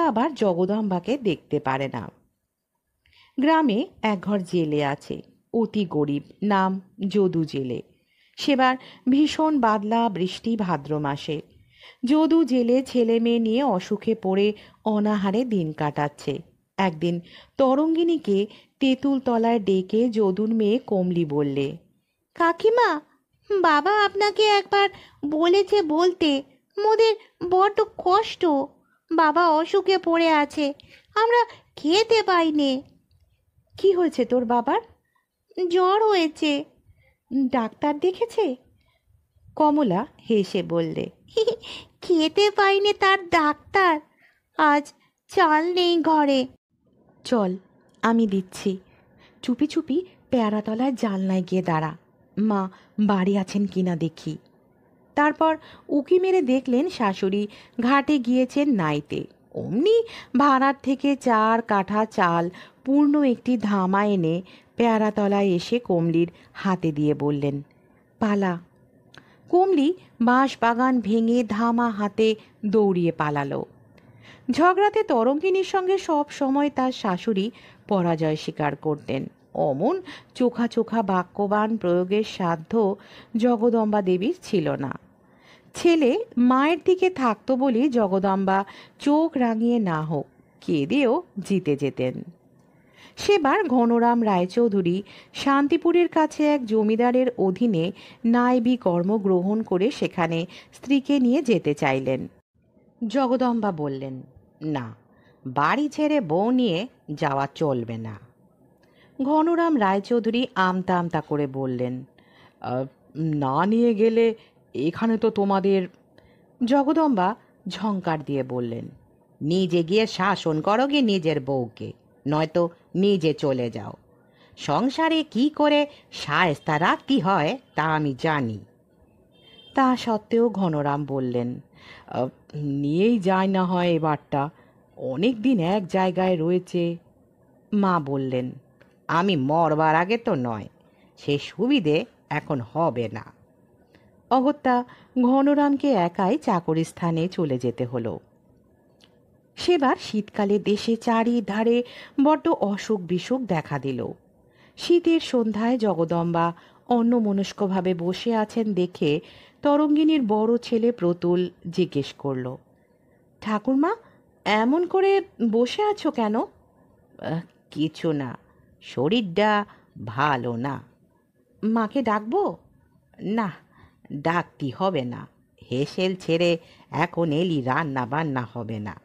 আবার জগদম্বাকে দেখতে পারে না। গ্রামে এক ঘর জেলে আছে, অতি গরিব, নাম যদু জেলে। সেবার ভীষণ বাদলা বৃষ্টি ভাদ্র মাসে। যদু জেলে ছেলে মেয়ে নিয়ে অসুখে পড়ে অনাহারে দিন কাটাচ্ছে। একদিন তরঙ্গিনীকে তেঁতুল তলায় ডেকে যদুর মেয়ে কমলি বললে, কাকিমা, বাবা আপনাকে একবার বলেছে বলতে, মোদের বড্ড কষ্ট। বাবা অসুখে পড়ে আছে, আমরা খেতে পাইনে। কি হয়েছে তোর বাবার? জ্বর হয়েছে। ডাক্তার দেখেছে? কমলা হেসে বললে, খেতে পাইনে তার ডাক্তার, আজ চাল নেই ঘরে। চল, আমি দিচ্ছি। চুপি চুপি পেয়ারাতলায় জানলায় গিয়ে দাঁড়া, মা বাড়ি আছেন কিনা দেখি। তারপর উকি মেরে দেখলেন শাশুড়ি ঘাটে গিয়েছেন নাইতে। অমনি ভাড়ার থেকে 4 কাঠা চাল পূর্ণ একটি ধামা এনে পেয়ারাতলায় এসে কমলির হাতে দিয়ে বললেন, পালা। কমলি বাঁশ বাগান ভেঙে ধামা হাতে দৌড়িয়ে পালালো। ঝগড়াতে তরঙ্গিনীর সঙ্গে সব সময় তার শাশুড়ি পরাজয় স্বীকার করতেন। অমন চোখা চোখা বাক্যবান প্রয়োগের সাধ্য জগদম্বা দেবীর ছিল না। ছেলে মায়ের দিকে থাকতো বলে জগদম্বা চোখ রাঙিয়ে না হোক কেঁদেও জিতে যেতেন। সেবার ঘনরাম রায়চৌধুরী শান্তিপুরের কাছে এক জমিদারের অধীনে নাইবি কর্ম গ্রহণ করে সেখানে স্ত্রীকে নিয়ে যেতে চাইলেন। জগদম্বা বললেন, না, বাড়ি ছেড়ে বউ নিয়ে যাওয়া চলবে না। ঘনরাম রায়চৌধুরী আমতা আমতা করে বললেন, না নিয়ে গেলে এখানে তো তোমাদের। জগদম্বা ঝংকার দিয়ে বললেন, নিজে গিয়ে শাসন করো গে নিজের বউকে, নয়তো নিজে চলে যাও। সংসারে কি করে শায়েস্তা রাখতে হয় তা আমি জানি। তা সত্ত্বেও ঘনরাম বললেন, নিয়েই যায় না হয় এবারটা, অনেক দিন এক জায়গায় রয়েছে। মা বললেন, আমি মরবার আগে তো নয়, সে সুবিধে এখন হবে না। অগত্যা ঘনরামকে একাই চাকরি স্থানে চলে যেতে হলো। সেবার শীতকালে দেশে চারিধারে বড্ড অসুখ বিসুখ দেখা দিল। শীতের সন্ধ্যায় জগদম্বা অন্যমনস্কভাবে বসে আছেন দেখে তরঙ্গিনীর বড় ছেলে প্রতুল জিজ্ঞেস করল, ঠাকুরমা, এমন করে বসে আছো কেন? কিছু না, শরীরটা ভালো না। মাকে ডাকবো? না, ডাকতে হবে না, হেসেল ছেড়ে এখন এলি রান্না বান্না হবে না।